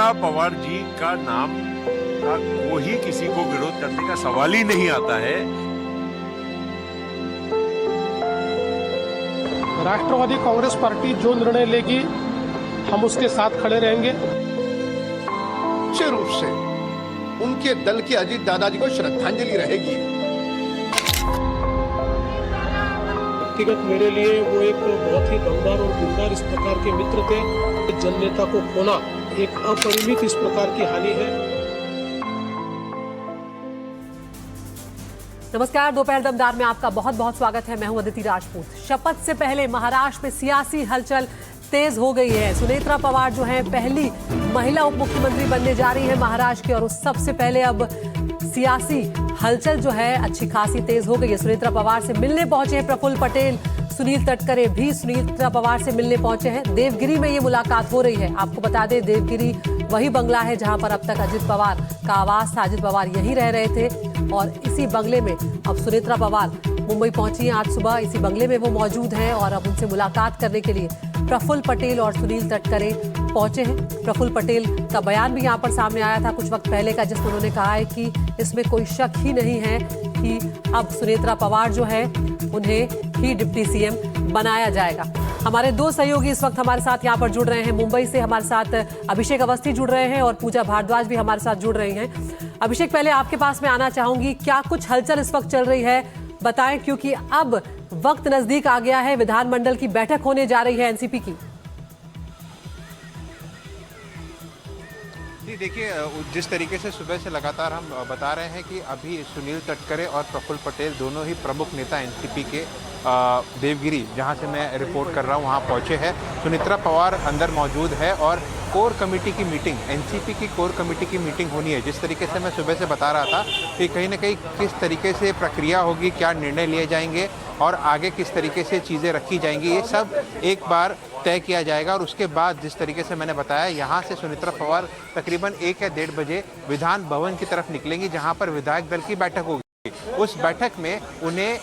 सुनेत्रा पवार जी का नाम का कोई किसी को विरोध करने का सवाल ही नहीं आता है। राष्ट्रवादी कांग्रेस पार्टी जो निर्णय लेगी हम उसके साथ खड़े रहेंगे। निश्चित रूप से उनके दल के अजीत दादाजी को श्रद्धांजलि रहेगी। व्यक्तिगत मेरे लिए वो एक बहुत ही दमदार और दिलदार इस प्रकार के मित्र थे। जननेता को खोना एक अपरिमित इस प्रकार की हानि है। नमस्कार, दोपहर दमदार में आपका बहुत बहुत स्वागत है। मैं हूं अदिति राजपूत। शपथ से पहले महाराष्ट्र में सियासी हलचल तेज हो गई है। सुनेत्रा पवार जो है पहली महिला उप मुख्यमंत्री बनने जा रही है महाराष्ट्र की, और उस सबसे पहले अब सियासी हलचल जो है अच्छी खासी तेज हो गई है। सुनेत्रा पवार से मिलने पहुंचे हैं प्रफुल्ल पटेल, सुनील तटकरे भी सुनेत्रा पवार से मिलने पहुंचे हैं। देवगिरी में ये मुलाकात हो रही है। आपको बता दें, देवगिरी वही बंगला है जहां पर अब तक अजित पवार का आवास था। अजित पवार यहीं रह रहे थे और इसी बंगले में अब सुनेत्रा पवार मुंबई पहुंची हैं आज सुबह। इसी बंगले में वो मौजूद हैं और अब उनसे मुलाकात करने के लिए प्रफुल्ल पटेल और सुनील तटकरे पहुंचे हैं। प्रफुल्ल पटेल का बयान भी यहाँ पर सामने आया था कुछ वक्त पहले का, जिसमें उन्होंने कहा है कि इसमें कोई शक ही नहीं है कि अब सुनेत्रा पवार जो है उन्हें ही डिप्टी सीएम बनाया जाएगा। हमारे दो सहयोगी इस वक्त हमारे साथ यहाँ पर जुड़ रहे हैं। मुंबई से हमारे साथ अभिषेक अवस्थी जुड़ रहे हैं और पूजा भारद्वाज भी हमारे साथ जुड़ रही हैं। अभिषेक, पहले आपके पास में आना चाहूंगी, क्या कुछ हलचल इस वक्त चल रही है बताएं, क्योंकि अब वक्त नजदीक आ गया है। विधानमंडल की बैठक होने जा रही है एनसीपी की। देखिए, जिस तरीके से सुबह से लगातार हम बता रहे हैं कि अभी सुनील तटकरे और प्रफुल्ल पटेल दोनों ही प्रमुख नेता एनसीपी के देवगिरी, जहां से मैं रिपोर्ट कर रहा हूं, वहां पहुंचे हैं। सुनेत्रा पवार अंदर मौजूद है और कोर कमेटी की मीटिंग, एनसीपी की कोर कमेटी की मीटिंग होनी है। जिस तरीके से मैं सुबह से बता रहा था कि कहीं ना कहीं किस तरीके से प्रक्रिया होगी, क्या निर्णय लिए जाएंगे और आगे किस तरीके से चीज़ें रखी जाएंगी, ये सब एक बार तय किया जाएगा। और उसके बाद जिस तरीके से मैंने बताया, यहाँ से सुनेत्रा पवार तकरीबन 1 या 1:30 बजे विधान भवन की तरफ निकलेंगी, जहाँ पर विधायक दल की बैठक होगी। उस बैठक में उन्हें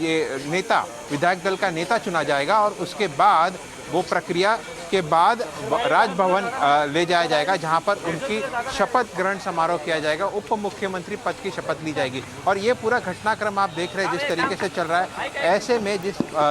ये नेता, विधायक दल का नेता चुना जाएगा और उसके बाद वो प्रक्रिया के बाद राजभवन ले जाया जाएगा, जहां पर उनकी शपथ ग्रहण समारोह किया जाएगा। उप मुख्यमंत्री पद की शपथ ली जाएगी। और ये पूरा घटनाक्रम आप देख रहे हैं जिस तरीके से चल रहा है। ऐसे में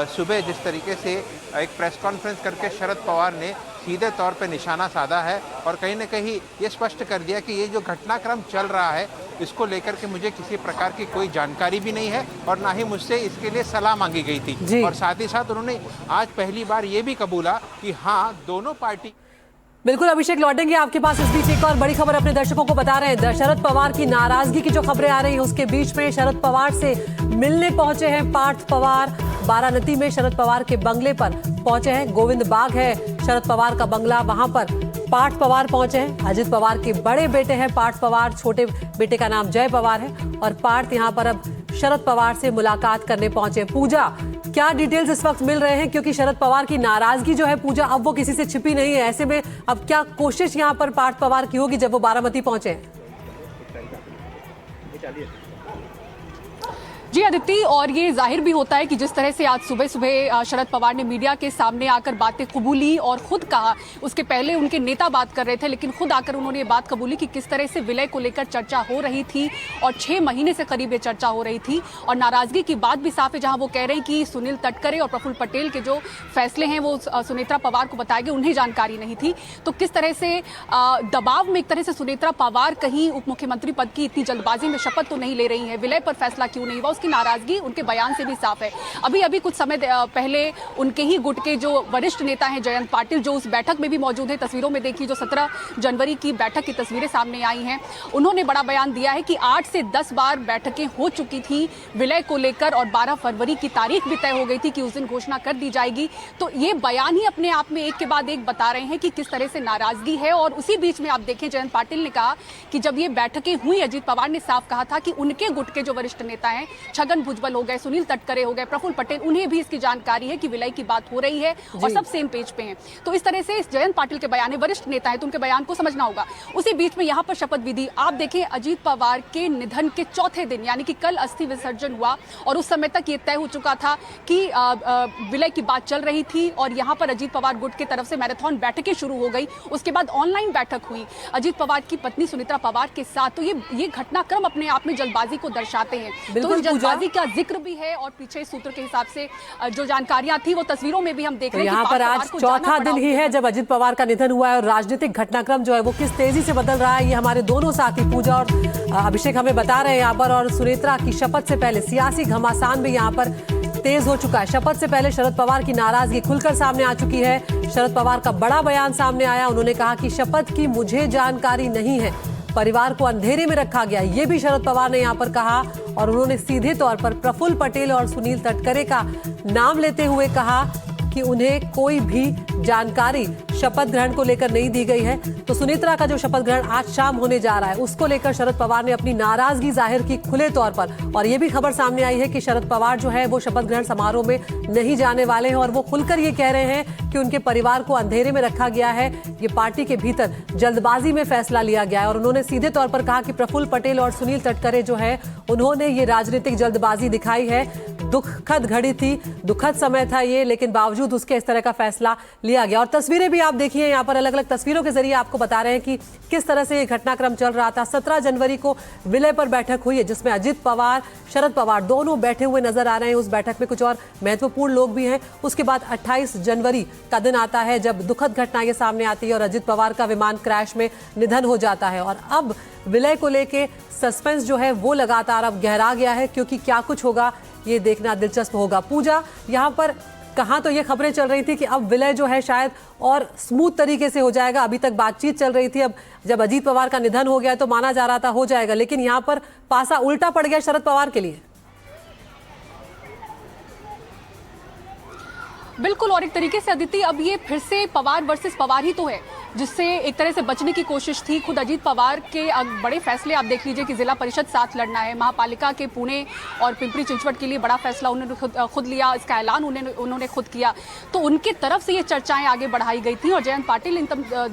सुबह जिस तरीके से एक प्रेस कॉन्फ्रेंस करके शरद पवार ने सीधे तौर पे निशाना साधा है और कहीं ना कहीं ये स्पष्ट कर दिया कि ये जो घटनाक्रम चल रहा है, इसको लेकर के मुझे किसी प्रकार की कोई जानकारी भी नहीं है और ना ही मुझसे इसके लिए सलाह मांगी गई थी। और साथ ही साथ उन्होंने आज पहली बार ये भी कबूला कि हाँ, दोनों पार्टी। बिल्कुल अभिषेक, लौटेंगे आपके पास। इस बीच एक और बड़ी खबर अपने दर्शकों को बता रहे हैं। शरद पवार की नाराजगी की जो खबरें आ रही हैं, उसके बीच में शरद पवार से मिलने पहुंचे हैं पार्थ पवार। बारामती में शरद पवार के बंगले पर पहुंचे हैं। गोविंद बाग है शरद पवार का बंगला, वहां पर पार्थ पवार पहुंचे हैं। अजित पवार के बड़े बेटे हैं पार्थ पवार, छोटे बेटे का नाम जय पवार है और पार्थ यहां पर अब शरद पवार से मुलाकात करने पहुंचे। पूजा, क्या डिटेल्स इस वक्त मिल रहे हैं, क्योंकि शरद पवार की नाराजगी जो है पूजा, अब वो किसी से छिपी नहीं है। ऐसे में अब क्या कोशिश यहां पर पार्थ पवार की होगी जब वो बारामती पहुंचे हैं? जी अदिति, और ये जाहिर भी होता है कि जिस तरह से आज सुबह सुबह शरद पवार ने मीडिया के सामने आकर बातें कबूली और खुद कहा, उसके पहले उनके नेता बात कर रहे थे, लेकिन खुद आकर उन्होंने ये बात कबूली कि किस तरह से विलय को लेकर चर्चा हो रही थी और 6 महीने से करीब ये चर्चा हो रही थी। और नाराजगी की बात भी साफ है, जहां वो कह रहे हैं कि सुनील तटकरे और प्रफुल्ल पटेल के जो फैसले हैं वो सुनेत्रा पवार को बताए गए, उन्हें जानकारी नहीं थी। तो किस तरह से दबाव में एक तरह से सुनेत्रा पवार कहीं उप मुख्यमंत्री पद की इतनी जल्दबाजी में शपथ तो नहीं ले रही है, विलय पर फैसला क्यों नहीं हुआ, की नाराजगी उनके बयान से भी साफ है। अभी कुछ समय पहले उनके ही गुट के जो वरिष्ठ नेता हैं जयंत पाटिल, जो उस बैठक में भी मौजूद है, तस्वीरों में देखिए जो 17 जनवरी की बैठक की तस्वीरें सामने आई हैं, उन्होंने बड़ा बयान दिया है कि 8 से 10 बार बैठकें हो चुकी थी विलय को लेकर और 12 फरवरी की तारीख भी तय हो गई थी कि उस दिन घोषणा कर दी जाएगी। तो ये बयान ही अपने आप में एक के बाद एक बता रहे हैं कि किस तरह से नाराजगी है। और उसी बीच में आप देखें, जयंत पाटिल ने कहा कि जब ये बैठकें हुई, अजीत पवार ने साफ कहा था कि उनके गुट के जो वरिष्ठ नेता हैं छगन भुजबल हो गए, सुनील तटकरे हो गए, प्रफुल्ल पटेल, उन्हें भी इसकी जानकारी है कि विलय की बात हो रही है और सब सेम पेज पे हैं। तो इस तरह से इस जयंत पाटिल के बयान है, वरिष्ठ नेता है तो उनके बयान को समझना होगा। उसी बीच में यहाँ पर शपथ विधि आप देखें, अजीत पवार के निधन के चौथे दिन यानी कि कल अस्थि विसर्जन हुआ और उस समय तक ये तय हो चुका था कि विलय की बात चल रही थी और यहाँ पर अजीत पवार गुट की तरफ से मैराथन बैठकें शुरू हो गई। उसके बाद ऑनलाइन बैठक हुई अजीत पवार की पत्नी सुनेत्रा पवार के साथ। तो ये घटनाक्रम अपने आप में जल्दबाजी को दर्शाते हैं। तो इस जल्दबाजी का जिक्र भी है और पीछे सूत्र के हिसाब से जो जानकारियां थी वो तस्वीरों में भी हम देख रहे हैं। यहाँ पर आज चौथा दिन ही है जब अजीत पवार का निधन हुआ है और राजनीतिक घटनाक्रम जो है वो किस तेजी से बदल रहा है, ये हमारे दोनों साथी पूजा और अभिषेक हमें बता रहे हैं यहाँ पर। और सुनेत्रा की शपथ से पहले सियासी घमासान भी यहाँ पर तेज हो चुका है। शपथ से पहले शरद पवार की नाराजगी खुलकर सामने आ चुकी है। शरद पवार का बड़ा बयान सामने आया, उन्होंने कहा कि शपथ की मुझे जानकारी नहीं है, परिवार को अंधेरे में रखा गया, ये भी शरद पवार ने यहाँ पर कहा। और उन्होंने सीधे तौर पर प्रफुल्ल पटेल और सुनील तटकरे का नाम लेते हुए कहा कि उन्हें कोई भी जानकारी शपथ ग्रहण को लेकर नहीं दी गई है। तो सुनेत्रा का जो शपथ ग्रहण आज शाम होने जा रहा है उसको लेकर शरद पवार ने अपनी नाराजगी जाहिर की खुले तौर पर। और ये भी खबर सामने आई है कि शरद पवार जो है वो शपथ ग्रहण समारोह में नहीं जाने वाले हैं और वो खुलकर ये कह रहे हैं कि उनके परिवार को अंधेरे में रखा गया है, ये पार्टी के भीतर जल्दबाजी में फैसला लिया गया है। और उन्होंने सीधे तौर पर कहा कि प्रफुल्ल पटेल और सुनील तटकरे जो है उन्होंने ये राजनीतिक जल्दबाजी दिखाई है। दुखद घड़ी थी, दुखद समय था ये, लेकिन बावजूद उसके इस तरह का फैसला लिया गया। और तस्वीरें भी आप देखिए यहाँ पर, अलग अलग तस्वीरों के जरिए आपको बता रहे हैं कि किस तरह से ये घटनाक्रम चल रहा था। 17 जनवरी को विलय पर बैठक हुई है जिसमें अजीत पवार, शरद पवार दोनों बैठे हुए नजर आ रहे हैं। उस बैठक में कुछ और महत्वपूर्ण लोग भी हैं। उसके बाद 28 जनवरी का दिन आता है जब दुखद घटना ये सामने आती है और अजीत पवार का विमान क्रैश में निधन हो जाता है। और अब विलय को लेके सस्पेंस जो है वो लगातार अब गहरा गया है, क्योंकि क्या कुछ होगा ये देखना दिलचस्प होगा। पूजा, यहाँ पर कहाँ तो ये खबरें चल रही थी कि अब विलय जो है शायद और स्मूथ तरीके से हो जाएगा। अभी तक बातचीत चल रही थी, अब जब अजीत पवार का निधन हो गया तो माना जा रहा था हो जाएगा, लेकिन यहाँ पर पासा उल्टा पड़ गया शरद पवार के लिए। बिल्कुल, और एक तरीके से अदिति अब ये फिर से पवार वर्सेस पवार ही तो है, जिससे एक तरह से बचने की कोशिश थी। खुद अजीत पवार के बड़े फैसले आप देख लीजिए कि जिला परिषद साथ लड़ना है, महापालिका के पुणे और पिंपरी चिंचवड के लिए बड़ा फैसला उन्होंने खुद लिया, इसका ऐलान उन्होंने खुद किया। तो उनके तरफ से ये चर्चाएं आगे बढ़ाई गई थी और जयंत पाटिल इन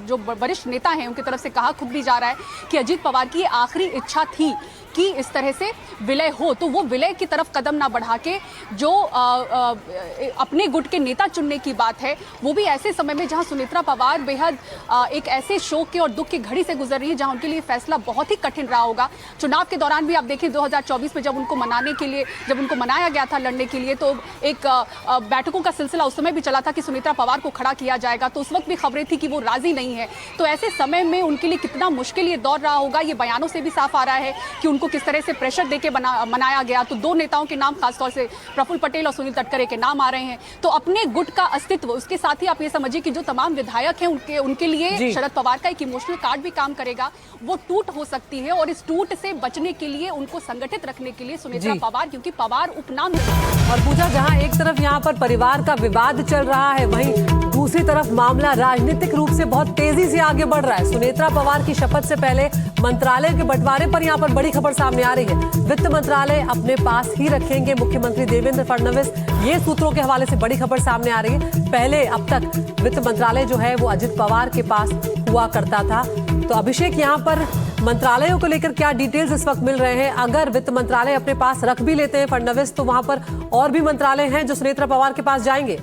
जो वरिष्ठ नेता हैं उनकी तरफ से कहा खुद भी जा रहा है कि अजीत पवार की आखिरी इच्छा थी कि इस तरह से विलय हो। तो वो विलय की तरफ कदम ना बढ़ा के जो अपने गुट के नेता चुनने की बात है, वो भी ऐसे समय में जहां सुनेत्रा पवार बेहद एक ऐसे शोक के और दुख की घड़ी से गुजर रही है जहां उनके लिए फैसला बहुत ही कठिन रहा होगा। चुनाव के दौरान भी आप देखें 2024 में जब उनको मनाया गया था लड़ने के लिए, तो एक बैठकों का सिलसिला उस समय भी चला था कि सुनेत्रा पवार को खड़ा किया जाएगा। तो उस वक्त भी खबरें थी कि वो राजी नहीं है। तो ऐसे समय में उनके लिए कितना मुश्किल ये दौर रहा होगा, ये बयानों से भी साफ आ रहा है कि उनको किस तरह से प्रेशर देके मनाया गया। तो दो नेताओं के नाम खासतौर से प्रफुल्ल पटेल और सुनील तटकरे के नाम आ रहे हैं। तो अपने गुट का अस्तित्व, उसके साथ ही आप ये समझिए कि जो तमाम विधायक हैं उनके लिए शरद पवार का एक इमोशनल कार्ड भी काम करेगा, वो टूट हो सकती है। और इस टूट से बचने के लिए उनको संगठित रखने के लिए सुनेत्रा पवार, क्योंकि पवार उपनाम है। और पूजा, जहां एक तरफ यहाँ पर परिवार का विवाद चल रहा है, वहीं दूसरी तरफ मामला राजनीतिक रूप से बहुत तेजी से आगे बढ़ रहा है। सुनेत्रा पवार की शपथ से पहले मंत्रालय के बंटवारे पर यहाँ पर बड़ी खबर सामने आ रही है। वित्त मंत्रालय अपने पास ही रखेंगे मुख्यमंत्री देवेंद्र फडणवीस, ये सूत्रों के हवाले से बड़ी खबर सामने आ रही है। पहले अब तक वित्त मंत्रालय जो है वो अजित पवार के पास हुआ करता था। तो अभिषेक, यहाँ पर मंत्रालयों को लेकर क्या डिटेल्स इस वक्त मिल रहे हैं? अगर वित्त मंत्रालय अपने पास रख भी लेते हैं फडणवीस, तो वहां पर और भी मंत्रालय हैं जो सुनेत्रा पवार के पास जाएंगे।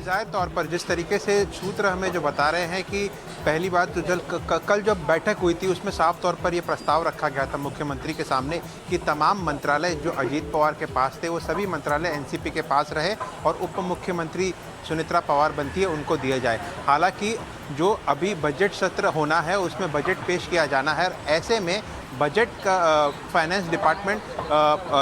जाहिर तौर पर जिस तरीके से सूत्र हमें जो बता रहे हैं कि पहली बात तो कल जब बैठक हुई थी उसमें साफ तौर पर यह प्रस्ताव रखा गया था मुख्यमंत्री के सामने कि तमाम मंत्रालय जो अजीत पवार के पास थे वो सभी मंत्रालय एनसीपी के पास रहे और उप मुख्यमंत्री सुनेत्रा पवार बनती है उनको दिया जाए। हालांकि जो अभी बजट सत्र होना है उसमें बजट पेश किया जाना है। ऐसे में बजट का फाइनेंस डिपार्टमेंट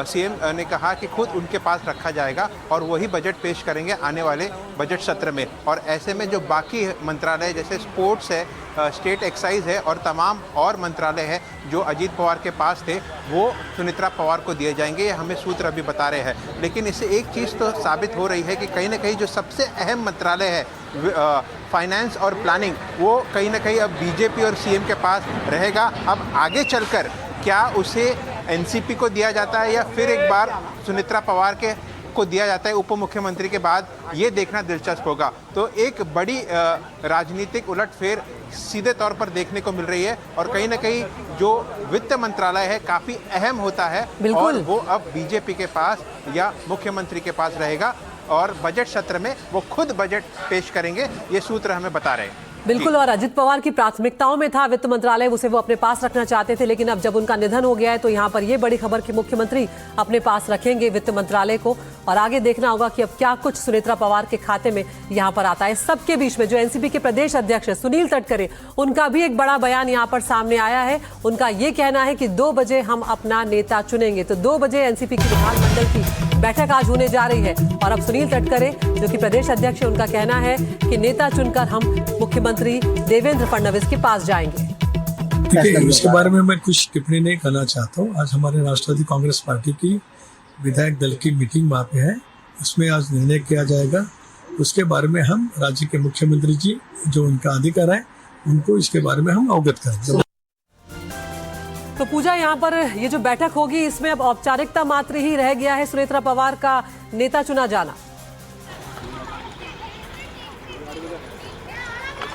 सीएम ने कहा कि खुद उनके पास रखा जाएगा और वही बजट पेश करेंगे आने वाले बजट सत्र में। और ऐसे में जो बाकी मंत्रालय जैसे स्पोर्ट्स है, स्टेट एक्साइज है और तमाम और मंत्रालय है जो अजीत पवार के पास थे वो सुनेत्रा पवार को दिए जाएंगे, ये हमें सूत्र अभी बता रहे हैं। लेकिन इससे एक चीज़ तो साबित हो रही है कि कहीं ना कहीं जो सबसे अहम मंत्रालय है फाइनेंस और प्लानिंग, वो कहीं ना कहीं अब बीजेपी और सीएम के पास रहेगा। अब आगे चलकर क्या उसे एनसीपी को दिया जाता है या फिर एक बार सुनेत्रा पवार को दिया जाता है उप मुख्यमंत्री के बाद, ये देखना दिलचस्प होगा। तो एक बड़ी राजनीतिक उलटफेर सीधे तौर पर देखने को मिल रही है और कहीं ना कहीं जो वित्त मंत्रालय है काफी अहम होता है और वो अब बीजेपी के पास या मुख्यमंत्री के पास रहेगा और बजट सत्र में वो खुद बजट पेश करेंगे, ये सूत्र हमें बता रहे हैं। बिल्कुल, और अजित पवार की प्राथमिकताओं में था वित्त मंत्रालय, उसे वो अपने पास रखना चाहते थे, लेकिन अब जब उनका निधन हो गया है तो यहाँ पर ये बड़ी खबर कि मुख्यमंत्री अपने पास रखेंगे वित्त मंत्रालय को और आगे देखना होगा कि अब क्या कुछ सुनेत्रा पवार के खाते में यहाँ पर आता है। सबके बीच में जो एनसीपी के प्रदेश अध्यक्ष सुनील तटकरे, उनका भी एक बड़ा बयान यहाँ पर सामने आया है। उनका ये कहना है कि 2 बजे हम अपना नेता चुनेंगे। तो 2 बजे एनसीपी की विधानमंडल की बैठक आज होने जा रही है और अब सुनील तटकरे जो कि प्रदेश अध्यक्ष है, उनका कहना है कि नेता चुनकर हम मुख्यमंत्री देवेंद्र फडणवीस के पास जाएंगे। देखिए, इसके बारे में मैं कुछ टिप्पणी नहीं करना चाहता हूँ। आज हमारे राष्ट्रवादी कांग्रेस पार्टी की विधायक दल की मीटिंग वहाँ पे है, उसमें आज निर्णय किया जाएगा। उसके बारे में हम राज्य के मुख्यमंत्री जी जो उनका अधिकार है उनको इसके बारे में हम अवगत करेंगे। तो पूजा, यहाँ पर ये जो बैठक होगी इसमें अब औपचारिकता मात्र ही रह गया है सुनेत्रा पवार का नेता चुना जाना।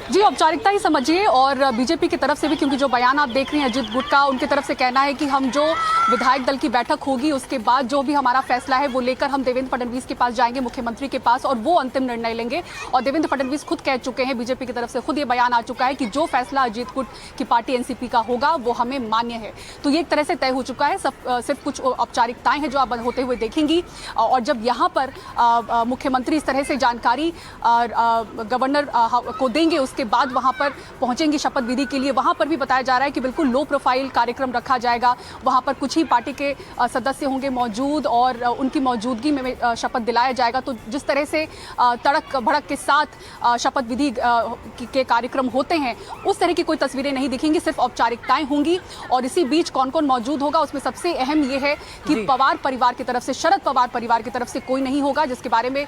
जी, औपचारिकता ही समझिए और बीजेपी की तरफ से भी, क्योंकि जो बयान आप देख रहे हैं अजित गुट का, उनकी तरफ से कहना है कि हम जो विधायक दल की बैठक होगी उसके बाद जो भी हमारा फैसला है वो लेकर हम देवेंद्र फडणवीस के पास जाएंगे, मुख्यमंत्री के पास, और वो अंतिम निर्णय लेंगे। और देवेंद्र फडणवीस खुद कह चुके हैं, बीजेपी की तरफ से खुद ये बयान आ चुका है कि जो फैसला अजित गुट की पार्टी एनसीपी का होगा वो हमें मान्य है। तो ये एक तरह से तय हो चुका है। सिर्फ कुछ औपचारिकताएं हैं जो आप होते हुए देखेंगी। और जब यहाँ पर मुख्यमंत्री इस तरह से जानकारी गवर्नर को देंगे उसके बाद वहां पर पहुंचेंगी शपथ विधि के लिए। वहां पर भी बताया जा रहा है कि बिल्कुल लो प्रोफाइल कार्यक्रम रखा जाएगा। वहां पर कुछ ही पार्टी के सदस्य होंगे मौजूद और उनकी मौजूदगी में शपथ दिलाया जाएगा। तो जिस तरह से तड़क भड़क के साथ शपथ विधि के कार्यक्रम होते हैं उस तरह की कोई तस्वीरें नहीं दिखेंगी, सिर्फ औपचारिकताएं होंगी। और इसी बीच कौन कौन मौजूद होगा उसमें सबसे अहम ये है कि पवार परिवार की तरफ से, शरद पवार परिवार की तरफ से कोई नहीं होगा, जिसके बारे में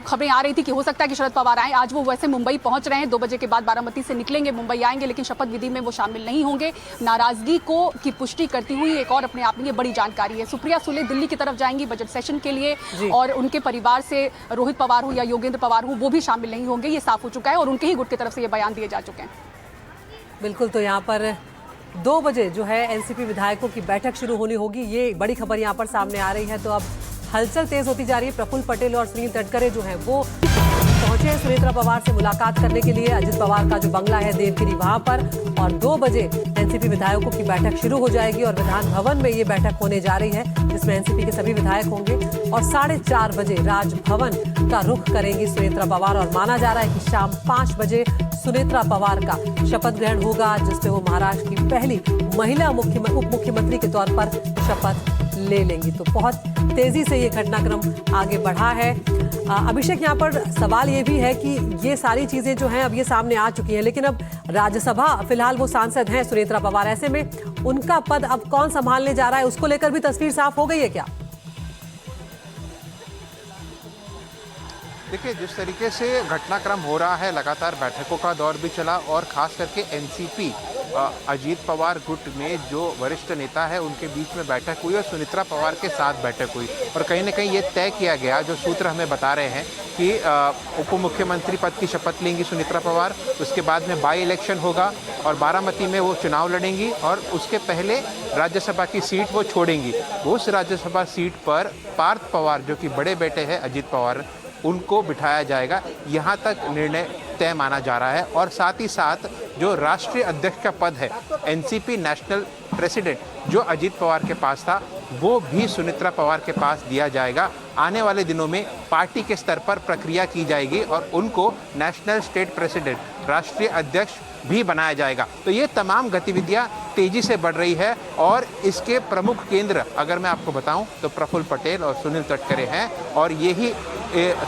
खबरें आ रही थी कि हो सकता है कि शरद पवार आए। आज वो वैसे मुंबई पहुंच रहे हैं, 2 बजे के बाद बारामती से निकलेंगे, मुंबई आएंगे, लेकिन शपथ विधि में वो शामिल नहीं होंगे। नाराजगी की पुष्टि करती हुई एक और अपने आप में ये बड़ी जानकारी है। सुप्रिया सुले दिल्ली की तरफ जाएंगी बजट सेशन के लिए और उनके परिवार से रोहित पवार हो या योगेंद्र पवार हो वो भी शामिल नहीं होंगे, ये साफ हो चुका है और उनके ही गुट की तरफ से ये बयान दिए जा चुके हैं। बिल्कुल, तो यहाँ पर 2 बजे जो है एनसीपी विधायकों की बैठक शुरू होनी होगी, ये बड़ी खबर यहाँ पर सामने आ रही है। तो अब हलचल तेज होती जा रही है। प्रफुल्ल पटेल और सुनील तटकरे जो हैं वो पहुंचे हैं सुनेत्रा पवार से मुलाकात करने के लिए अजित पवार का जो बंगला है देवगिरी वहां पर, और 2 बजे एनसीपी विधायकों की बैठक शुरू हो जाएगी और विधान भवन में ये बैठक होने जा रही है जिसमें एनसीपी के सभी विधायक होंगे और 4:30 बजे राजभवन का रुख करेंगी सुनेत्रा पवार। और माना जा रहा है कि शाम 5 बजे सुनेत्रा पवार का शपथ ग्रहण होगा जिसमें वो महाराष्ट्र की पहली महिला उप मुख्यमंत्री के तौर पर शपथ ले लेंगी। तो बहुत तेजी से ये घटनाक्रम आगे बढ़ा है। अभिषेक, यहाँ पर सवाल ये भी है कि ये सारी चीजें जो हैं अब ये सामने आ चुकी हैं, लेकिन अब राज्यसभा फिलहाल वो सांसद हैं सुनेत्रा पवार, ऐसे में उनका पद अब कौन संभालने जा रहा है उसको लेकर भी तस्वीर साफ हो गई है क्या? देखिए, जिस तरीके से घटनाक्रम हो रहा है, लगातार बैठकों का दौर भी चला और खास करके एनसीपी अजीत पवार गुट में जो वरिष्ठ नेता है उनके बीच में बैठक हुई और सुनेत्रा पवार के साथ बैठक हुई और कहीं ना कहीं ये तय किया गया, जो सूत्र हमें बता रहे हैं कि उप मुख्यमंत्री पद की शपथ लेंगी सुनेत्रा पवार। उसके बाद में बाई इलेक्शन होगा और बारामती में वो चुनाव लड़ेंगी और उसके पहले राज्यसभा की सीट वो छोड़ेंगी। उस राज्यसभा सीट पर पार्थ पवार जो कि बड़े बेटे हैं अजीत पवार, उनको बिठाया जाएगा। यहाँ तक निर्णय तय माना जा रहा है और साथ ही साथ जो राष्ट्रीय अध्यक्ष का पद है, एनसीपी नेशनल प्रेसिडेंट जो अजीत पवार के पास था, वो भी सुनेत्रा पवार के पास दिया जाएगा। आने वाले दिनों में पार्टी के स्तर पर प्रक्रिया की जाएगी और उनको नेशनल स्टेट प्रेसिडेंट, राष्ट्रीय अध्यक्ष भी बनाया जाएगा। तो ये तमाम गतिविधियां तेजी से बढ़ रही है और इसके प्रमुख केंद्र अगर मैं आपको बताऊं तो प्रफुल्ल पटेल और सुनील तटकरे हैं और यही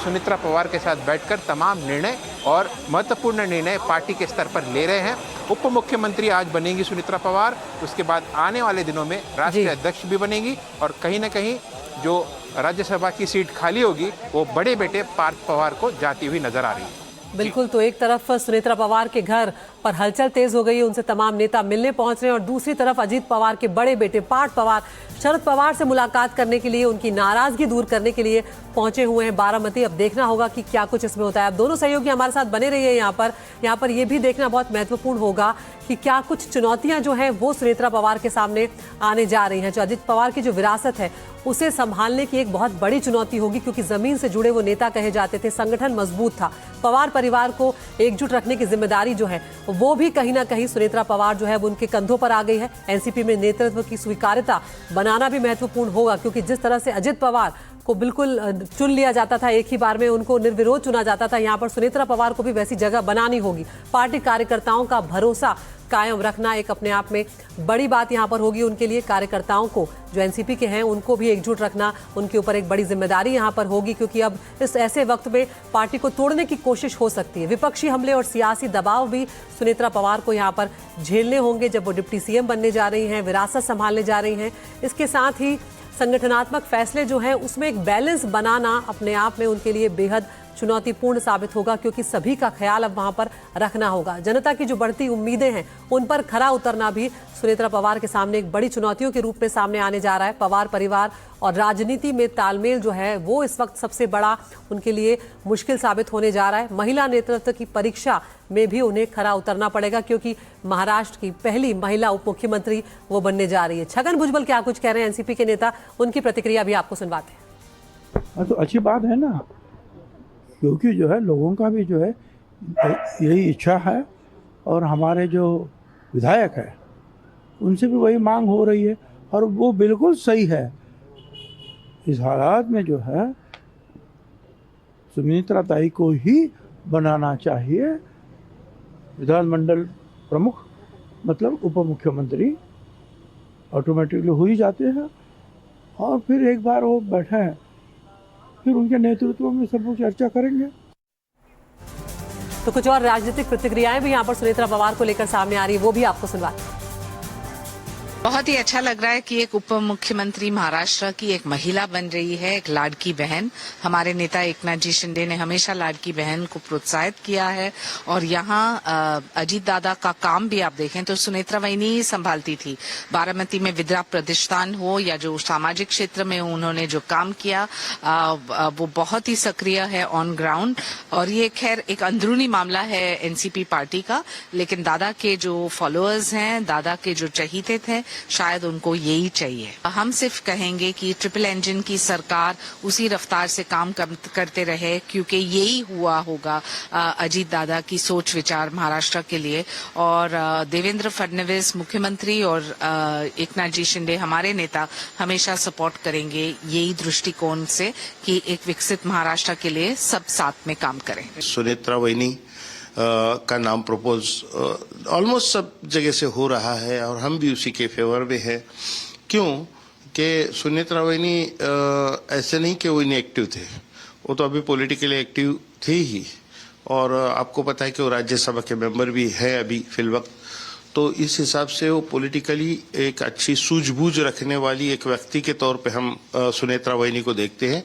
सुनेत्रा पवार के साथ बैठकर तमाम निर्णय और महत्वपूर्ण निर्णय पार्टी के स्तर पर ले रहे हैं। उप मुख्यमंत्री आज बनेंगी सुनेत्रा पवार, उसके बाद आने वाले दिनों में राष्ट्रीय अध्यक्ष भी बनेगी और कहीं ना कहीं जो राज्यसभा की सीट खाली होगी वो बड़े बेटे पार्थ पवार को जाती हुई नजर आ रही है। बिल्कुल, तो एक तरफ सुनेत्रा पवार के घर पर हलचल तेज हो गई है। उनसे तमाम नेता मिलने पहुंच रहे हैं और दूसरी तरफ अजीत पवार के बड़े बेटे पार्थ पवार शरद पवार से मुलाकात करने के लिए, उनकी नाराजगी दूर करने के लिए पहुंचे हुए हैं बारामती। अब देखना होगा कि क्या कुछ इसमें होता है। अब दोनों सहयोगी हमारे साथ बने रहिए यहाँ पर ये भी देखना बहुत महत्वपूर्ण होगा कि क्या कुछ चुनौतियां जो हैं वो सुनेत्रा पवार के सामने आने जा रही हैं। जो अजीत पवार की जो विरासत है उसे संभालने की एक बहुत बड़ी चुनौती होगी, क्योंकि जमीन से जुड़े वो नेता कहे जाते थे, संगठन मजबूत था। पवार परिवार को एकजुट रखने की जिम्मेदारी जो है वो भी कहीं ना कहीं सुनेत्रा पवार जो है वो उनके कंधों पर आ गई है। एनसीपी में नेतृत्व की स्वीकार्यता बनाना भी महत्वपूर्ण होगा, क्योंकि जिस तरह से अजित पवार को बिल्कुल चुन लिया जाता था, एक ही बार में उनको निर्विरोध चुना जाता था, यहाँ पर सुनेत्रा पवार को भी वैसी जगह बनानी होगी। पार्टी कार्यकर्ताओं का भरोसा कायम रखना एक अपने आप में बड़ी बात यहाँ पर होगी उनके लिए। कार्यकर्ताओं को जो एनसीपी के हैं उनको भी एकजुट रखना उनके ऊपर एक बड़ी जिम्मेदारी यहाँ पर होगी, क्योंकि अब इस ऐसे वक्त में पार्टी को तोड़ने की कोशिश हो सकती है। विपक्षी हमले और सियासी दबाव भी सुनेत्रा पवार को यहाँ पर झेलने होंगे जब वो डिप्टी सीएम बनने जा रही हैं, विरासत संभालने जा रही हैं। इसके साथ ही संगठनात्मक फैसले जो हैं उसमें एक बैलेंस बनाना अपने आप में उनके लिए बेहद चुनौतीपूर्ण साबित होगा, क्योंकि सभी का ख्याल अब वहां पर रखना होगा। जनता की जो बढ़ती उम्मीदें हैं उन पर खरा उतरना भी सुनेत्रा पवार के सामने एक बड़ी चुनौतियों के रूप में सामने आने जा रहा है। पवार परिवार और राजनीति में तालमेल जो है वो इस वक्त सबसे बड़ा उनके लिए मुश्किल साबित होने जा रहा है। महिला नेतृत्व की परीक्षा में भी उन्हें खरा उतरना पड़ेगा, क्योंकि महाराष्ट्र की पहली महिला उप मुख्यमंत्री वो बनने जा रही है। छगन भुजबल क्या कुछ कह रहे हैं एनसीपी के नेता, उनकी प्रतिक्रिया भी आपको सुनवाते हैं। तो अच्छी बात है ना, क्योंकि जो है लोगों का भी जो है यही इच्छा है और हमारे जो विधायक है उनसे भी वही मांग हो रही है और वो बिल्कुल सही है। इस हालात में जो है सुमित्रा ताई को ही बनाना चाहिए विधानमंडल प्रमुख, मतलब उप मुख्यमंत्री ऑटोमेटिकली हो ही जाते हैं। और फिर एक बार वो बैठे हैं फिर उनके नेतृत्व में सब लोग चर्चा करेंगे। तो कुछ और राजनीतिक प्रतिक्रियाएं भी यहाँ पर सुनेत्रा पवार को लेकर सामने आ रही है, वो भी आपको सुनवाते हैं। बहुत ही अच्छा लग रहा है कि एक उप मुख्यमंत्री महाराष्ट्र की एक महिला बन रही है, एक लाडकी बहन। हमारे नेता एकनाथ जी शिंदे ने हमेशा लाडकी बहन को प्रोत्साहित किया है और यहाँ अजीत दादा का काम भी आप देखें तो सुनेत्रा वहिनी ही संभालती थी। बारामती में विद्या प्रतिष्ठान हो या जो सामाजिक क्षेत्र में उन्होंने जो काम किया वो बहुत ही सक्रिय है ऑन ग्राउंड। और ये खैर एक अंदरूनी मामला है एनसीपी पार्टी का, लेकिन दादा के जो फॉलोअर्स हैं, दादा के जो चहीते थे, शायद उनको यही चाहिए। हम सिर्फ कहेंगे कि ट्रिपल इंजन की सरकार उसी रफ्तार से काम करते रहे, क्योंकि यही हुआ होगा अजीत दादा की सोच विचार महाराष्ट्र के लिए। और देवेंद्र फडणवीस मुख्यमंत्री और एकनाथ जी शिंदे हमारे नेता हमेशा सपोर्ट करेंगे यही दृष्टिकोण से कि एक विकसित महाराष्ट्र के लिए सब साथ में काम करें। सुनेत्रा वहिनी का नाम प्रपोज ऑलमोस्ट सब जगह से हो रहा है और हम भी उसी के फेवर में है। क्यों कि सुनेत्रा वहिनी ऐसे नहीं कि वो इनएक्टिव थे, वो तो अभी पॉलिटिकली एक्टिव थे ही। और आपको पता है कि वो राज्यसभा के मेंबर भी है अभी फिलवक्त। तो इस हिसाब से वो पॉलिटिकली एक अच्छी सूझबूझ रखने वाली एक व्यक्ति के तौर पे हम सुनेत्रा वहिनी को देखते हैं।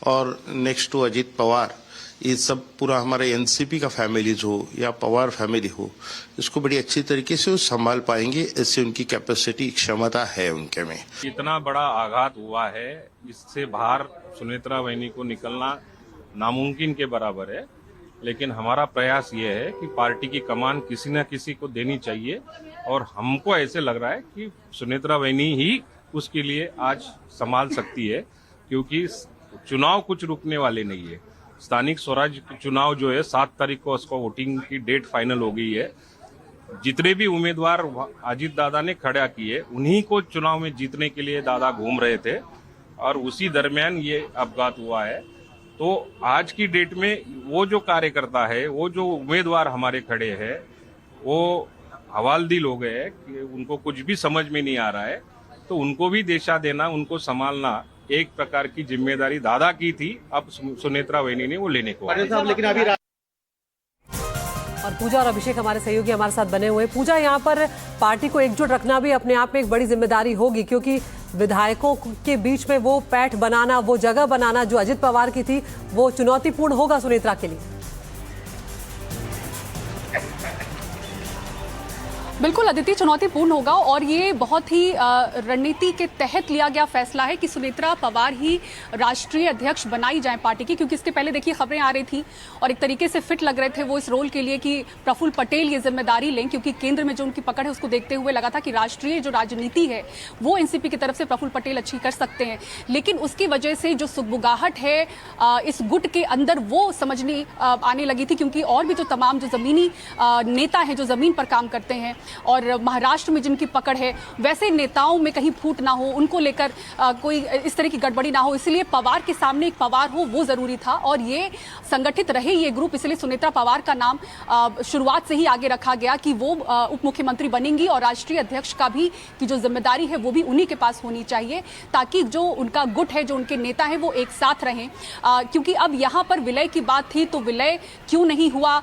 और नेक्स्ट टू अजीत पवार, ये सब पूरा हमारे एनसीपी का फैमिलीज हो या पवार फैमिली हो, इसको बड़ी अच्छी तरीके से वो संभाल पाएंगे। ऐसे उनकी कैपेसिटी, क्षमता है उनके में। इतना बड़ा आघात हुआ है, इससे बाहर सुनेत्रा वहिनी को निकलना नामुमकिन के बराबर है। लेकिन हमारा प्रयास ये है कि पार्टी की कमान किसी न किसी को देनी चाहिए और हमको ऐसे लग रहा है कि सुनेत्रा वहिनी ही उसके लिए आज संभाल सकती है, क्योंकि चुनाव कुछ रुकने वाले नहीं है। स्थानिक स्वराज चुनाव जो है 7 तारीख को उसको वोटिंग की डेट फाइनल हो गई है। जितने भी उम्मीदवार अजीत दादा ने खड़ा किए उन्हीं को चुनाव में जीतने के लिए दादा घूम रहे थे और उसी दरमियान ये अपघात हुआ है। तो आज की डेट में वो जो कार्यकर्ता है, वो जो उम्मीदवार हमारे खड़े हैं, वो हवालदिल हो गए कि उनको कुछ भी समझ में नहीं आ रहा है। तो उनको भी दिशा देना, उनको संभालना एक प्रकार की जिम्मेदारी दादा की थी, अब सुनेत्रा वहिनी ने वो लेने को। लेकिन अभी और पूजा और अभिषेक हमारे सहयोगी हमारे साथ बने हुए। पूजा, यहाँ पर पार्टी को एकजुट रखना भी अपने आप में एक बड़ी जिम्मेदारी होगी, क्योंकि विधायकों के बीच में वो पैठ बनाना, वो जगह बनाना जो अजित पवार की थी, वो चुनौतीपूर्ण होगा सुनेत्रा के लिए। बिल्कुल अदिति, चुनौतीपूर्ण होगा और ये बहुत ही रणनीति के तहत लिया गया फैसला है कि सुनेत्रा पवार ही राष्ट्रीय अध्यक्ष बनाई जाए पार्टी की, क्योंकि इसके पहले देखिए खबरें आ रही थी और एक तरीके से फिट लग रहे थे वो इस रोल के लिए कि प्रफुल्ल पटेल ये जिम्मेदारी लें, क्योंकि केंद्र में जो उनकी पकड़ है उसको देखते हुए लगा था कि राष्ट्रीय जो राजनीति है वो एनसीपी की तरफ से प्रफुल्ल पटेल अच्छी कर सकते हैं। लेकिन उसकी वजह से जो सुगबुगाहट है इस गुट के अंदर वो समझने आने लगी थी, क्योंकि और भी जो तमाम जो जमीनी नेता हैं जो जमीन पर काम करते हैं और महाराष्ट्र में जिनकी पकड़ है, वैसे नेताओं में कहीं फूट ना हो, उनको लेकर कोई इस तरह की गड़बड़ी ना हो, इसलिए पवार के सामने एक पवार हो वो जरूरी था और ये संगठित रहे ये ग्रुप, इसलिए सुनेत्रा पवार का नाम शुरुआत से ही आगे रखा गया कि वो उप मुख्यमंत्री बनेंगी और राष्ट्रीय अध्यक्ष का भी की जो जिम्मेदारी है वो भी उन्हीं के पास होनी चाहिए, ताकि जो उनका गुट है, जो उनके नेता है वो एक साथ रहें। क्योंकि अब यहाँ पर विलय की बात थी तो विलय क्यों नहीं हुआ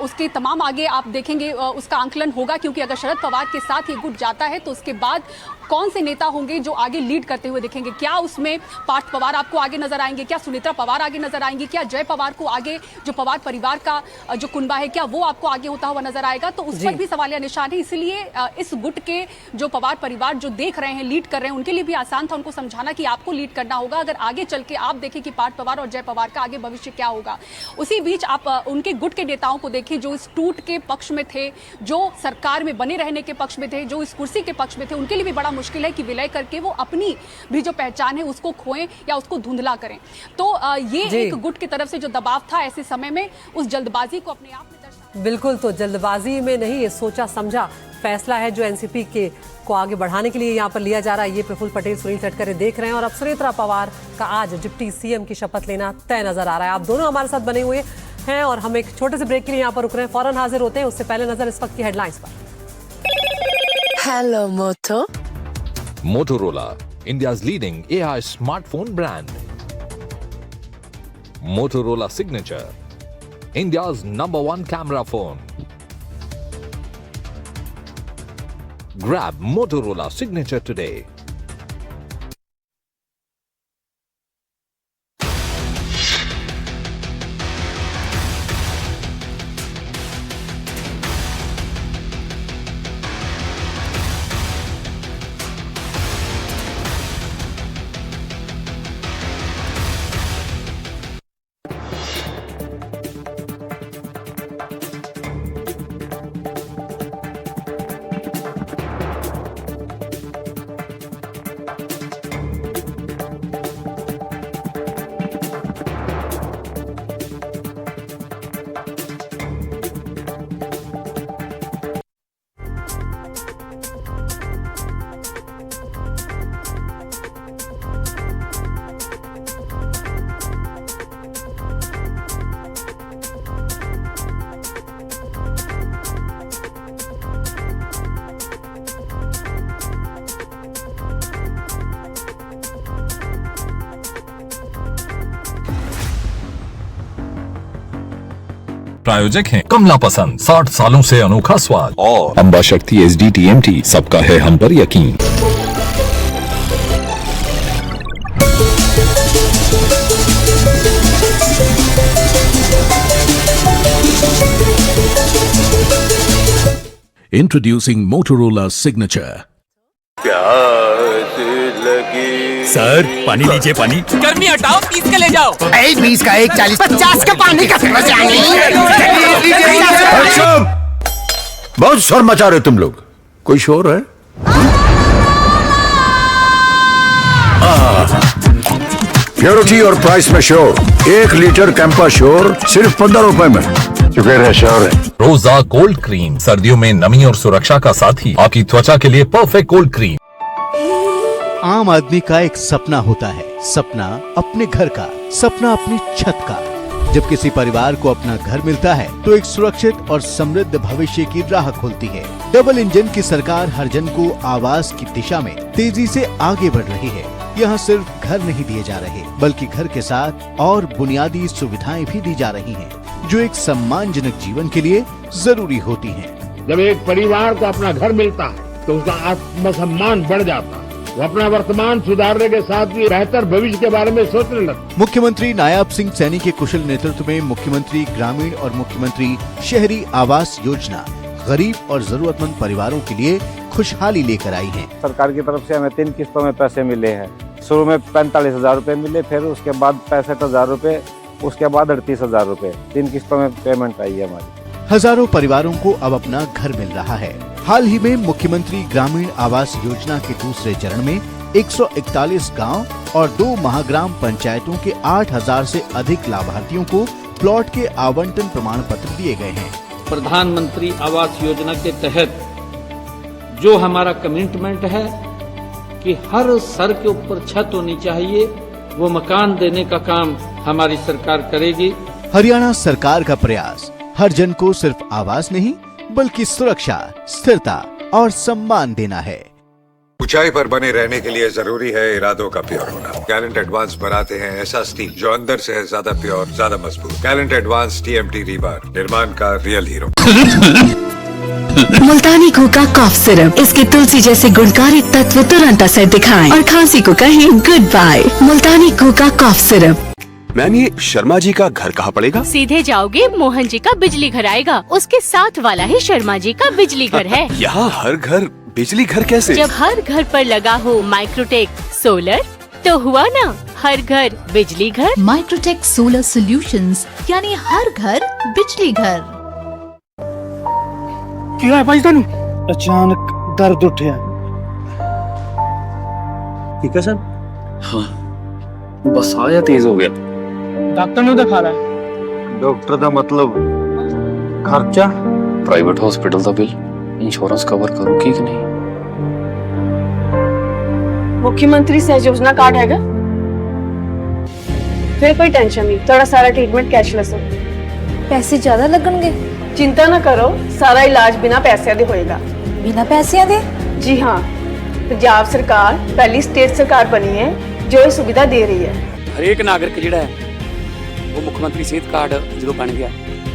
उसके तमाम आगे आप देखेंगे उसका आंकलन होगा, क्योंकि अगर शरद पवार के साथ ये गुट जाता है तो उसके बाद कौन से नेता होंगे जो आगे लीड करते हुए दिखेंगे। क्या उसमें पार्थ पवार आपको आगे नजर आएंगे, क्या सुनेत्रा पवार आगे नजर आएंगी, क्या जय पवार को आगे जो पवार परिवार का जो कुनबा है क्या वो आपको आगे होता हुआ नजर आएगा, तो उस पर भी सवालिया निशान है। इसलिए इस गुट के जो पवार परिवार जो देख रहे हैं, लीड कर रहे हैं, उनके लिए भी आसान था उनको समझाना कि आपको लीड करना होगा अगर आगे चल के आप देखें कि पार्थ पवार और जय पवार का आगे भविष्य क्या होगा। उसी बीच आप उनके गुट के नेताओं को देखिए जो इस टूट के पक्ष में थे, जो सरकार में बने रहने के पक्ष में थे, जो इस कुर्सी के पक्ष में थे, उनके लिए भी बड़ा मुश्किल है कि विलय करके वो अपनी भी जो पहचान है उसको खोएं या उसको धुंधला करें। तो ये एक गुट की तरफ से जो दबाव था ऐसे समय में, उस जल्दबाजी को अपने आप में दर्शाया। बिल्कुल, तो जल्दबाजी में नहीं, ये सोचा समझा फैसला है जो एनसीपी के को आगे बढ़ाने के लिए यहाँ पर लिया जा रहा है। ये प्रफुल्ल पटेल, सुनील तटकरे देख रहे हैं और अब सुनेत्रा पवार का आज डिप्टी सीएम की शपथ लेना तय नजर आ रहा है। आप दोनों हमारे साथ बने हुए हैं और हम एक छोटे से ब्रेक के लिए यहाँ पर रुक रहे हैं, फौरन हाजिर होते हैं। उससे पहले नजर इस वक्त की हेडलाइंस पर। हेलो मोटो। Motorola, India's leading AI smartphone brand. Motorola Signature, India's #1 camera phone. Grab Motorola Signature today. प्रायोजक हैं कमला पसंद, 60 सालों से अनोखा स्वाद, और अम्बा शक्ति SD TMT, सबका है हम पर यकीन। Introducing Motorola Signature. प्यास लगी। सर पानी लीजिए, पानी। गर्मी हटाओ, 30 का ले जाओ। 20 का 1, 40, 50 का पानी का बहुत शोर मचा रहे तुम लोग, कोई शोर है? प्योरिटी और प्राइस में श्योर, 1 लीटर कैंपा श्योर सिर्फ 15 रुपए में। शुक्र है श्योर है। रोजा कोल्ड क्रीम, सर्दियों में नमी और सुरक्षा का साथी, आपकी त्वचा के लिए परफेक्ट कोल्ड क्रीम। आम आदमी का एक सपना होता है, सपना अपने घर का, सपना अपनी छत का। जब किसी परिवार को अपना घर मिलता है तो एक सुरक्षित और समृद्ध भविष्य की राह खुलती है। डबल इंजन की सरकार हर जन को आवास की दिशा में तेजी से आगे बढ़ रही है। यहाँ सिर्फ घर नहीं दिए जा रहे, बल्कि घर के साथ और बुनियादी सुविधाएं भी दी जा रही हैं, जो एक सम्मानजनक जीवन के लिए जरूरी होती हैं। जब एक परिवार को अपना घर मिलता है तो उसका आत्मसम्मान बढ़ जाता है, वो अपना वर्तमान सुधारने के साथ भी बेहतर भविष्य के बारे में सोचने लगता। मुख्यमंत्री नायाब सिंह सैनी के कुशल नेतृत्व में मुख्यमंत्री ग्रामीण और मुख्यमंत्री शहरी आवास योजना गरीब और जरूरतमंद परिवारों के लिए खुशहाली लेकर आई हैं। सरकार की तरफ से हमें 3 किस्तों में पैसे मिले हैं। शुरू में 45,000 रुपए मिले, फिर उसके बाद 65,000 रुपए, उसके बाद 38,000 रुपए। 3 किस्तों में पेमेंट आई है हमारी। हजारों परिवारों को अब अपना घर मिल रहा है। हाल ही में मुख्यमंत्री ग्रामीण आवास योजना के दूसरे चरण में 141 गांव और 2 महाग्राम पंचायतों के 8,000 से अधिक लाभार्थियों को प्लॉट के आवंटन प्रमाण पत्र दिए गए हैं। प्रधानमंत्री आवास योजना के तहत जो हमारा कमिटमेंट है कि हर सर के ऊपर छत होनी चाहिए, वो मकान देने का काम हमारी सरकार करेगी। हरियाणा सरकार का प्रयास हर जन को सिर्फ आवास नहीं बल्कि सुरक्षा, स्थिरता और सम्मान देना है। ऊंचाई पर बने रहने के लिए जरूरी है इरादों का प्योर होना। गैलेंट एडवांस बनाते हैं ऐसा स्टील जो अंदर से है ज्यादा प्योर, ज्यादा मजबूत। गैलेंट एडवांस TMT रीबार, निर्माण का रियल हीरो। मुल्तानी घोका कॉफ सिरप, इसके तुलसी जैसे गुणकारी तत्व तुरंत असर दिखाएं और खांसी को कहें गुड बाय। मुल्तानी घोका कॉफ सिरप। मैम, ये शर्मा जी का घर कहाँ पड़ेगा? सीधे जाओगे, मोहन जी का बिजली घर आएगा, उसके साथ वाला ही शर्मा जी का बिजली घर है। यहाँ हर घर बिजली घर कैसे? जब हर घर पर लगा हो माइक्रोटेक सोलर, तो हुआ ना हर घर बिजली घर। माइक्रोटेक सोलर सॉल्यूशंस, यानी हर घर बिजली घर। क्या है भाई तानू? अचानक दर्द उठा। ठीक है सर। हाँ, बस आया तेज हो गया। डॉक्टर ने दिखा रहा है। डॉक्टर का मतलब खर्चा? प्राइवेट हॉस्पिटल का बिल इंश्योरेंस कवर करोगी कि नहीं? मुख्यमंत्री सहज योजना कार्ड हैगा? फिर कोई टेंशन नहीं, थोड़ा सारा ट्रीटमेंट कैशलेस हो। पैसे ज्यादा लगणगे? चिंता ना करो, सारा इलाज बिना पैसे दे होएगा। बिना पैसे दे? जी हाँ, पंजाब सरकार पहली स्टेट सरकार बनी है जो ये सुविधा दे रही है। हरेक नागरिक जिहड़ा है वो मुख्यमंत्री सेहत कार्ड जो बन गया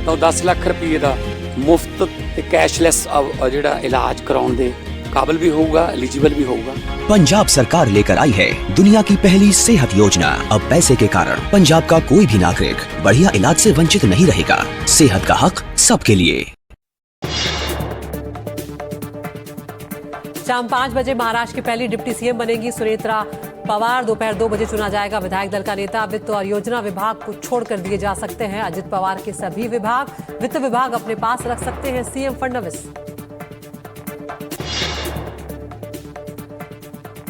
तो 10 लाख रुपये का मुफ्त ते कैशलैस जिहड़ा इलाज कराउण दे काबिल भी होगा, एलिजिबल भी होगा। पंजाब सरकार लेकर आई है दुनिया की पहली सेहत योजना। अब पैसे के कारण पंजाब का कोई भी नागरिक बढ़िया इलाज से वंचित नहीं रहेगा। सेहत का हक सबके लिए। शाम 5 बजे महाराष्ट्र की पहली डिप्टी सीएम बनेगी सुनेत्रा पवार। दोपहर 2 बजे चुना जाएगा विधायक दल का नेता। वित्त और योजना विभाग को छोड़कर दिए जा सकते हैं अजित पवार के सभी विभाग। वित्त विभाग अपने पास रख सकते हैं सीएम फडणवीस।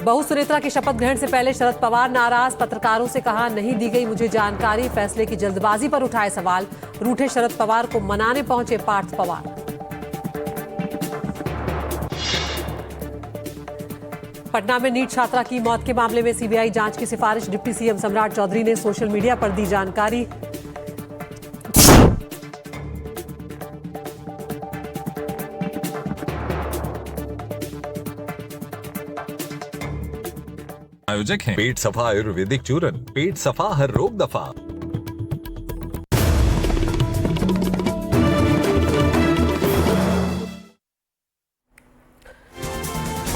बहू सुनेत्रा की शपथ ग्रहण से पहले शरद पवार नाराज। पत्रकारों से कहा, नहीं दी गई मुझे जानकारी। फैसले की जल्दबाजी पर उठाए सवाल। रूठे शरद पवार को मनाने पहुंचे पार्थ पवार। पटना में नीट छात्रा की मौत के मामले में सीबीआई जांच की सिफारिश। डिप्टी सीएम सम्राट चौधरी ने सोशल मीडिया पर दी जानकारी। आयोजक हैं पेट सफा आयुर्वेदिक चूरन, पेट सफा हर रोग दफा।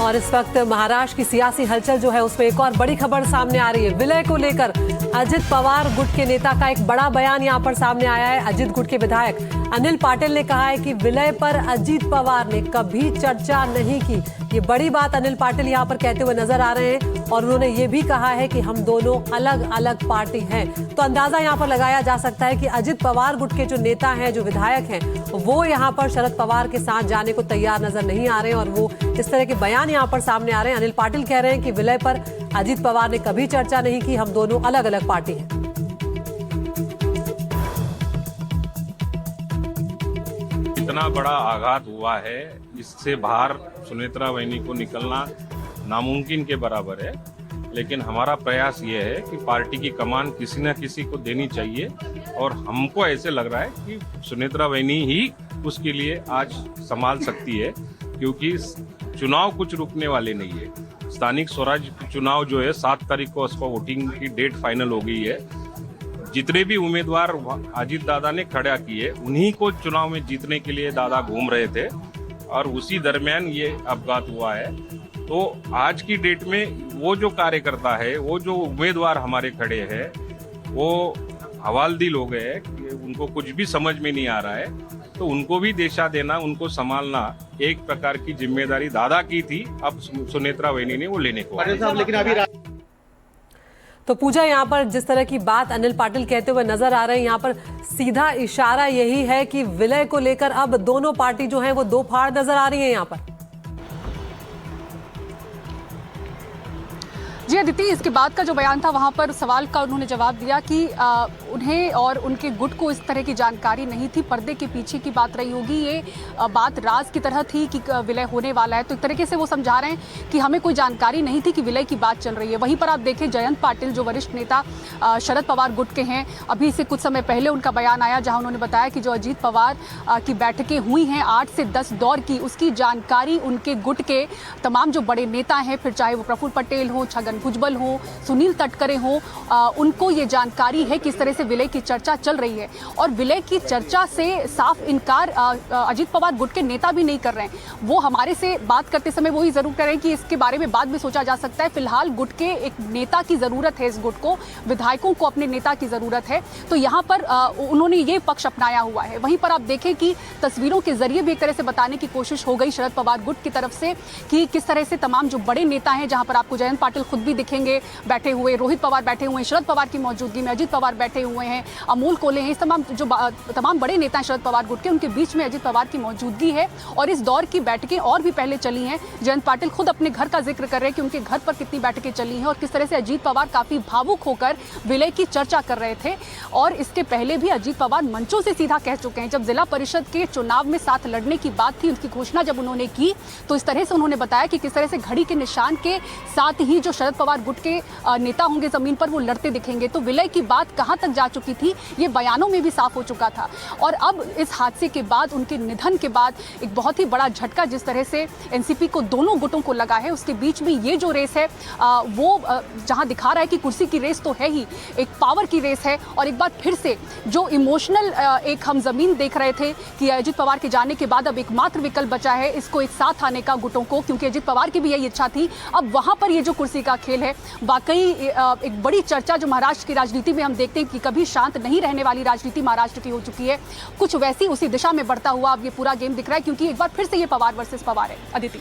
और इस वक्त महाराष्ट्र की सियासी हलचल जो है उसमें एक और बड़ी खबर सामने आ रही है। विलय को लेकर अजित पवार गुट के नेता का एक बड़ा बयान यहां पर सामने आया है। अजित गुट के विधायक अनिल पाटिल ने कहा है कि विलय पर अजित पवार ने कभी चर्चा नहीं की। ये बड़ी बात अनिल पाटिल यहां पर कहते हुए नजर आ रहे हैं और उन्होंने ये भी कहा है कि हम दोनों अलग अलग पार्टी हैं। तो अंदाजा यहां पर लगाया जा सकता है कि अजित पवार गुट के जो नेता हैं, जो विधायक हैं, वो यहां पर शरद पवार के साथ जाने को तैयार नजर नहीं आ रहे हैं और वो इस तरह के बयान यहां पर सामने आ रहे हैं। अनिल पाटिल कह रहे हैं कि विलय पर अजित पवार ने कभी चर्चा नहीं की, हम दोनों अलग अलग पार्टी हैं। इतना बड़ा आघात हुआ है, इससे बाहर सुनेत्रा वहिनी को निकलना नामुमकिन के बराबर है। लेकिन हमारा प्रयास ये है कि पार्टी की कमान किसी न किसी को देनी चाहिए और हमको ऐसे लग रहा है कि सुनेत्रा वहिनी ही उसके लिए आज संभाल सकती है, क्योंकि चुनाव कुछ रुकने वाले नहीं है। स्थानिक स्वराज चुनाव जो है 7 तारीख को उसका वोटिंग की डेट फाइनल हो गई है। जितने भी उम्मीदवार अजित दादा ने खड़ा किए उन्हीं को चुनाव में जीतने के लिए दादा घूम रहे थे और उसी दरमियान ये अपघात हुआ है। तो आज की डेट में वो जो कार्यकर्ता है, वो जो उम्मीदवार हमारे खड़े हैं, वो हवालदिल हो गए हैं, उनको कुछ भी समझ में नहीं आ रहा है। तो उनको भी दिशा देना, उनको संभालना एक प्रकार की जिम्मेदारी दादा की थी, अब सुनेत्रा वहिनी ने वो लेने को। लेकिन अभी तो पूजा, यहाँ पर जिस तरह की बात अनिल पाटिल कहते हुए नजर आ रहे हैं, यहाँ पर सीधा इशारा यही है कि विलय को लेकर अब दोनों पार्टी जो है वो दो फाड़ नजर आ रही है यहाँ पर। जी अदिति, इसके बाद का जो बयान था वहां पर सवाल का उन्होंने जवाब दिया कि उन्हें और उनके गुट को इस तरह की जानकारी नहीं थी, पर्दे के पीछे की बात रही होगी, ये बात राज की तरह थी कि विलय होने वाला है। तो एक तरीके से वो समझा रहे हैं कि हमें कोई जानकारी नहीं थी कि विलय की बात चल रही है। वहीं पर आप देखें जयंत पाटिल जो वरिष्ठ नेता शरद पवार गुट के हैं, अभी से कुछ समय पहले उनका बयान आया जहाँ उन्होंने बताया कि जो अजीत पवार की बैठकें हुई हैं 8 से 10 दौर की, उसकी जानकारी उनके गुट के तमाम जो बड़े नेता हैं, फिर चाहे वो प्रफुल्ल पटेल हो, छगन भुजबल हो, सुनील तटकरे हो, उनको ये जानकारी है किस तरह से विलय की चर्चा चल रही है। और विलय की चर्चा से साफ इनकार अजीत पवार गुट के नेता भी नहीं कर रहे हैं। वो हमारे से बात करते समय वही जरूर कर रहे हैं कि इसके बारे में बाद में सोचा जा सकता है, फिलहाल गुट के एक नेता की जरूरत है, इस गुट को विधायकों को अपने नेता की जरूरत है। तो यहाँ पर उन्होंने ये पक्ष अपनाया हुआ है। वहीं पर आप देखें कि तस्वीरों के जरिए भी एक तरह से बताने की कोशिश हो गई शरद पवार गुट की तरफ से कि किस तरह से तमाम जो बड़े नेता हैं, जहां पर आपको जयंत पाटिल खुद भी दिखेंगे बैठे हुए, रोहित पवार बैठे हुए हैं, शरद पवार की मौजूदगी में अजीत पवार बैठे हुए हैं, अमोल कोल्हे हैं, इस तमाम बड़े नेता हैं शरद पवार गुट के, उनके बीच में अजीत पवार की मौजूदगी है। और इस दौर की बैठकें और भी पहले चली हैं। जयंत पाटिल खुद अपने घर का जिक्र कर रहे हैं कि उनके घर पर कितनी बैठकें चली हैं और किस तरह से अजीत पवार काफी भावुक होकर विलय की चर्चा कर रहे थे। और इसके पहले भी अजीत पवार मंचों से सीधा कह चुके हैं, जब जिला परिषद के चुनाव में साथ लड़ने की बात थी, उनकी घोषणा जब उन्होंने की तो इस तरह से उन्होंने बताया कि किस तरह से घड़ी के निशान के साथ ही जो शरद पवार गुट के नेता होंगे जमीन पर वो लड़ते दिखेंगे। तो विलय की बात कहां तक जा चुकी थी ये बयानों में भी साफ हो चुका था। और अब इस हादसे के बाद, उनके निधन के बाद एक बहुत ही बड़ा झटका जिस तरह से एनसीपी को दोनों गुटों को लगा है, उसके बीच में ये जो रेस है वो जहां दिखा रहा है कि कुर्सी की रेस तो है ही, एक पावर की रेस है। और एक बार फिर से जो इमोशनल एक हम जमीन देख रहे थे कि अजीत पवार के जाने के बाद अब एकमात्र विकल्प बचा है इसको एक साथ आने का गुटों को, क्योंकि अजीत पवार की भी यही इच्छा थी। अब वहां पर ये जो कुर्सी का खेल है, वाकई एक बड़ी चर्चा जो महाराष्ट्र की राजनीति में हम देखते हैं कि कभी शांत नहीं रहने वाली राजनीति महाराष्ट्र की हो चुकी है, कुछ वैसी उसी दिशा में बढ़ता हुआ अब ये पूरा गेम दिख रहा है, क्योंकि एक बार फिर से ये पवार वर्सेस पवार है। अदिति।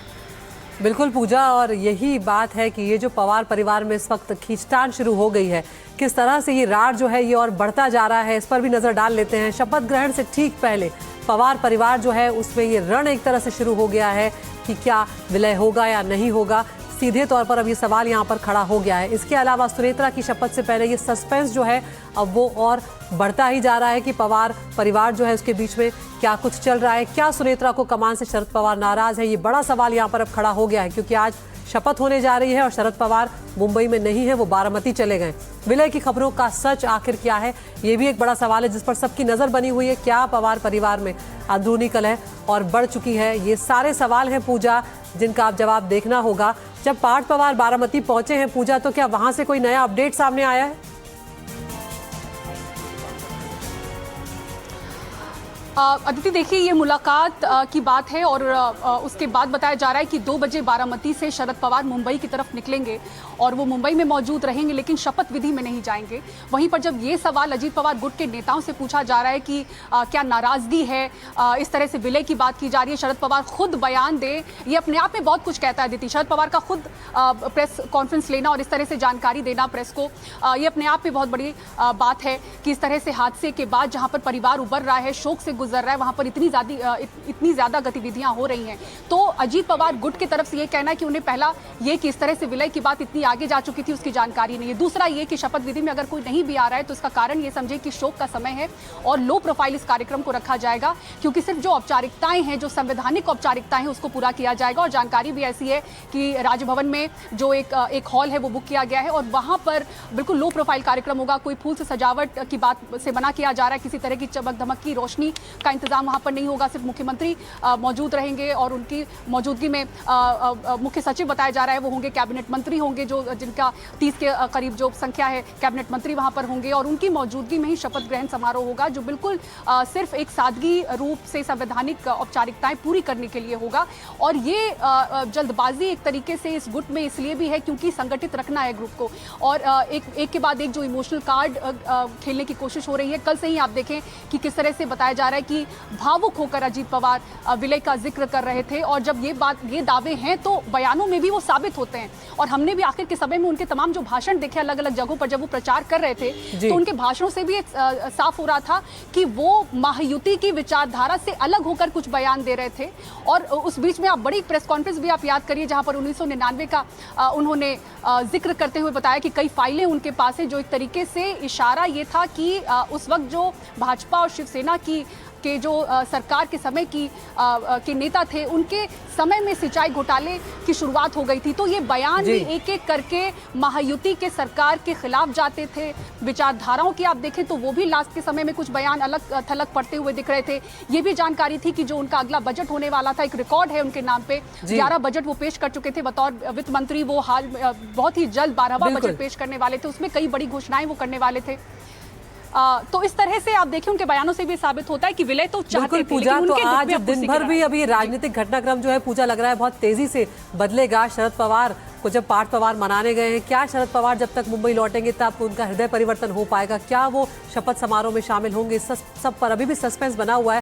बिल्कुल पूजा, और यही बात है कि ये जो पवार परिवार में इस वक्त खींचतान शुरू हो गई है, किस तरह से ये रार जो है ये और बढ़ता जा रहा है, इस पर भी नजर डाल लेते हैं। शपथ ग्रहण से ठीक पहले पवार परिवार जो है उसमें ये रण एक तरह से शुरू हो गया है कि क्या विलय होगा या नहीं होगा। सीधे तौर पर अब ये सवाल यहाँ पर खड़ा हो गया है। इसके अलावा सुनेत्रा की शपथ से पहले ये सस्पेंस जो है अब वो और बढ़ता ही जा रहा है कि पवार परिवार जो है उसके बीच में क्या कुछ चल रहा है, क्या सुनेत्रा को कमान से शरद पवार नाराज है, ये बड़ा सवाल यहाँ पर अब खड़ा हो गया है। क्योंकि आज शपथ होने जा रही है और शरद पवार मुंबई में नहीं है, वो बारामती चले गए। विलय की खबरों का सच आखिर क्या है, ये भी एक बड़ा सवाल है जिस पर सबकी नजर बनी हुई है। क्या पवार परिवार में अंदरूनी कलह और बढ़ चुकी है, ये सारे सवाल हैं पूजा जिनका आप जवाब देखना होगा। जब पार्थ पवार बारामती पहुंचे हैं पूजा, तो क्या वहां से कोई नया अपडेट सामने आया है? अदिति देखिए, ये मुलाकात की बात है और उसके बाद बताया जा रहा है कि 2 बजे बारामती से शरद पवार मुंबई की तरफ निकलेंगे और वो मुंबई में मौजूद रहेंगे, लेकिन शपथ विधि में नहीं जाएंगे। वहीं पर जब ये सवाल अजीत पवार गुट के नेताओं से पूछा जा रहा है कि क्या नाराजगी है, इस तरह से विलय की बात की जा रही है, शरद पवार खुद बयान दे, ये अपने आप में बहुत कुछ कहता है। अदिति, शरद पवार का खुद प्रेस कॉन्फ्रेंस लेना और इस तरह से जानकारी देना प्रेस को, ये अपने आप में बहुत बड़ी बात है कि इस तरह से हादसे के बाद जहाँ पर परिवार उबर रहा है, शोक से गुजर रहा है, वहां पर इतनी ज्यादा गतिविधियां हो रही हैं। तो अजीत पवार गुट की तरफ से ये कहना है कि उन्हें पहला ये कि इस तरह से विलय की बात इतनी आगे जा चुकी थी उसकी जानकारी नहीं है। दूसरा ये कि शपथ विधि में अगर कोई नहीं भी आ रहा है तो इसका कारण ये समझे कि शोक का समय है और लो प्रोफाइल इस कार्यक्रम को रखा जाएगा, क्योंकि सिर्फ जो औपचारिकताएं हैं, जो संवैधानिक औपचारिकताएं हैं, उसको पूरा किया जाएगा। और जानकारी भी ऐसी है कि राजभवन में जो एक हॉल है वो बुक किया गया है और वहां पर बिल्कुल लो प्रोफाइल कार्यक्रम होगा। कोई फूल से सजावट की बात से मना किया जा रहा है, किसी तरह की चमक धमक की रोशनी का इंतजाम वहां पर नहीं होगा। सिर्फ मुख्यमंत्री मौजूद रहेंगे और उनकी मौजूदगी में मुख्य सचिव बताया जा रहा है वो होंगे, कैबिनेट मंत्री होंगे जो जिनका 30 के करीब जो संख्या है कैबिनेट मंत्री वहां पर होंगे और उनकी मौजूदगी में ही शपथ ग्रहण समारोह होगा, जो बिल्कुल सिर्फ एक सादगी रूप से संवैधानिक औपचारिकताएं पूरी करने के लिए होगा। और ये जल्दबाजी एक तरीके से इस गुट में इसलिए भी है क्योंकि संगठित रखना है ग्रुप को और एक के बाद एक जो इमोशनल कार्ड खेलने की कोशिश हो रही है। कल से ही आप देखें कि किस तरह से बताया जा रहा है कि भावुक होकर अजीत पवार विलय का जिक्र कर रहे थे। और जब ये दावे हैं तो बयानों में भी वो साबित होते हैं। और हमने भी आखिर के समय में उनके तमाम जो भाषण देखे अलग अलग जगहों पर जब वो प्रचार कर रहे थे, तो उनके भाषणों से भी साफ हो रहा था कि वो महायुति की विचारधारा से अलग होकर कुछ बयान दे रहे थे। और उस बीच में आप बड़ी प्रेस कॉन्फ्रेंस भी आप याद करिए जहां पर 1999 का उन्होंने जिक्र करते हुए बताया कि कई फाइलें उनके पास है, जो एक तरीके से इशारा ये था कि उस वक्त जो भाजपा और शिवसेना के जो सरकार के समय के नेता थे, उनके समय में सिंचाई घोटाले की शुरुआत हो गई थी। तो ये बयान भी एक एक करके महायुति के सरकार के खिलाफ जाते थे। विचारधाराओं की आप देखें तो वो भी लास्ट के समय में कुछ बयान अलग थलग पड़ते हुए दिख रहे थे। ये भी जानकारी थी कि जो उनका अगला बजट होने वाला था, एक रिकॉर्ड है उनके नाम पे, 11 बजट वो पेश कर चुके थे बतौर वित्त मंत्री। वो हाल बहुत ही जल्द 12वां बजट पेश करने वाले थे, उसमें कई बड़ी घोषणाएं वो करने वाले थे। तो इस तरह से आप देखें उनके बयानों से भी साबित होता है कि विलय तो चाहते थे, पूजा, लेकिन उनके तो आज दिन भर भी अभी राजनीतिक घटनाक्रम जो है पूजा लग रहा है बहुत तेजी से बदलेगा। शरद पवार को जब पार्थ पवार मनाने गए हैं, क्या शरद पवार जब तक मुंबई लौटेंगे तब उनका हृदय परिवर्तन हो पाएगा? क्या वो शपथ समारोह में शामिल होंगे? सब पर अभी भी सस्पेंस बना हुआ है।